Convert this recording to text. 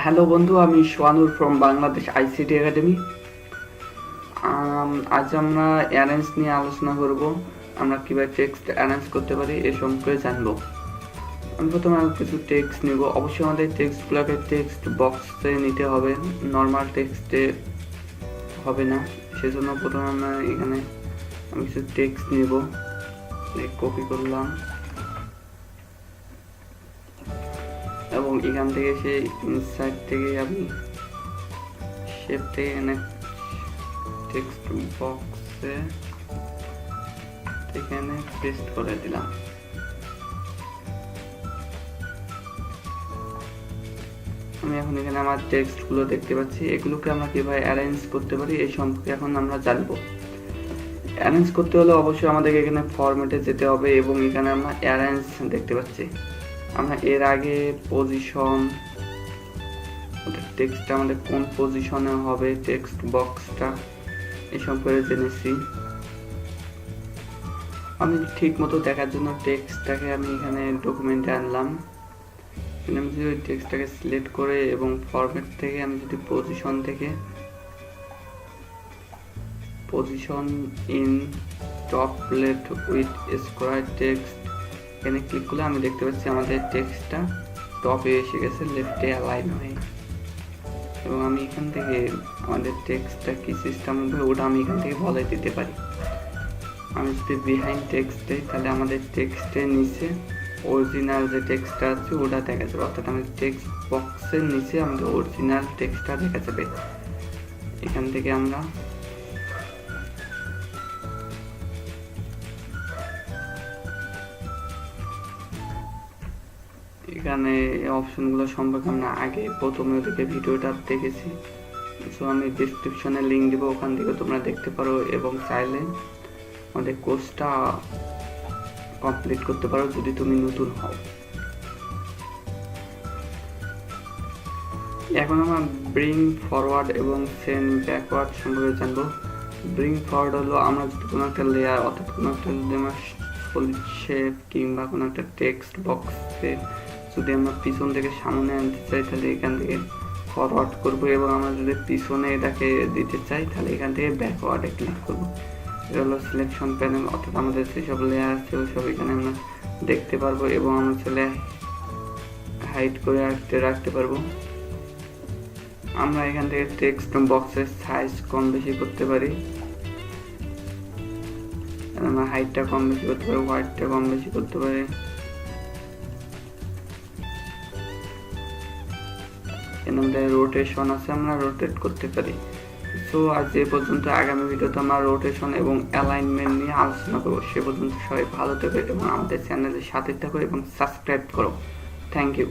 Hello বন্ধু, আমি সোয়ানুর from Bangladesh ICT academy. আজ আমরা অ্যারেঞ্জ নিয়ে আলোচনা করব। আমরা কীভাবে টেক্সট অ্যারেঞ্জ করতে পারি এ সম্পর্কে জানবো। আমি প্রথমে কিছু টেক্সট নিব। অবশ্যই আমাদের টেক্সটগুলোকে টেক্সট বক্সে নিতে হবে, নর্মাল টেক্সটে হবে না। সেজন্য প্রথমে আমরা এখানে আমি কিছু টেক্সট নিব, কপি করলাম এবং এখান থেকে সেই ইনসাইড থেকে আমি শেপ থেকে এনে টেক্সট বক্সে এখানে পেস্ট করে দিলাম। আমি এখন এখানে আমার টেক্সটগুলো দেখতে পাচ্ছি। এগুলোকে আমরা কিভাবে অ্যারেঞ্জ করতে পারি এই সম্পর্কে এখন আমরা জানবো। অ্যারেঞ্জ করতে হলে অবশ্যই আমাদেরকে এখানে ফরম্যাটে যেতে হবে এবং এখানে আমরা অ্যারেঞ্জ দেখতে পাচ্ছি। আমরা এর আগে পজিশন, টেক্সটটা আমাদের কোন পজিশনে হবে, টেক্সট বক্সটা এই সম্পর্কে জেনেছি। আমি ঠিক মতো দেখার জন্য টেক্সটটাকে আমি এখানে ডকুমেন্টে আনলাম। আমি যদি টেক্সটটাকে সিলেক্ট করে এবং ফরম্যাট থেকে আমি যদি পজিশন থেকে position in top left with square text এখানে ক্লিক করলে আমি দেখতে পাচ্ছি আমাদের টেক্সটটা টপে এসে গেছে, লেফটে অ্যালাইন হয়ে। এবং আমি এখান থেকে আমাদের টেক্সটটা কি সিস্টেম হবে ওটা আমি এখান থেকে বলে দিতে পারি। আমি যদি বিহাইন্ড টেক্সট দিই তাহলে আমাদের টেক্সটের নিচে অরিজিনাল যে টেক্সটটা আছে ওটা দেখা যাবে, অর্থাৎ আমাদের টেক্সট বক্সের নিচে আমাদের অরিজিনাল টেক্সটটা দেখা যাবে। এখান থেকে আমরা এখানে অপশনগুলো সম্পর্কে আমরা আগে প্রথমে থেকে ভিডিওটা দেখেছি, সো আমি ডিসক্রিপশনে লিঙ্ক দেবো, ওখান থেকে তোমরা দেখতে পারো এবং চাইলে আমাদের কোর্সটা কমপ্লিট করতে পারো যদি তুমি নতুন হও। এখন আমরা ব্রিং ফরওয়ার্ড এবং সেন্ড ব্যাকওয়ার্ড সম্পর্কে জানবো। ব্রিং ফরওয়ার্ড হলো আমরা যদি কোনো একটা লেয়ার, অর্থাৎ কোনো একটা যদি আমরা সলিড শেপ কিংবা কোনো একটা টেক্সট বক্সে যদি আমরা পিছন থেকে সামনে আনতে চাই তাহলে এখান থেকে ফরওয়ার্ড করবো, এবং আমরা যদি পিছনে এটাকে দিতে চাই তাহলে এখান থেকে ব্যাকওয়ার্ডে ক্লিক করবো। এটা হলো সিলেকশন প্যানেল, অর্থাৎ আমাদের যেসব লেয়ার আছে ওইসব এখানে আমরা দেখতে পারবো এবং আমরা চলে হাইড করে রাখতে পারবো। আমরা এখান থেকে টেক্সট বক্সের সাইজ কম বেশি করতে পারি, আমরা হাইটটা কম বেশি করতে পারি, ওয়াইডটা কম বেশি করতে পারি। আমাদের রোটেশন আছে, আমরা রোটেট করতে পারি। সো আজ এ পর্যন্ত। আগামী ভিডিওতে আমরা রোটেশন এবং অ্যালাইনমেন্ট নিয়ে আলোচনা করবো। সে পর্যন্ত সবাই ভালো থাকো এবং আমাদের চ্যানেলের সাথে থাকো এবং সাবস্ক্রাইব করো। Thank you.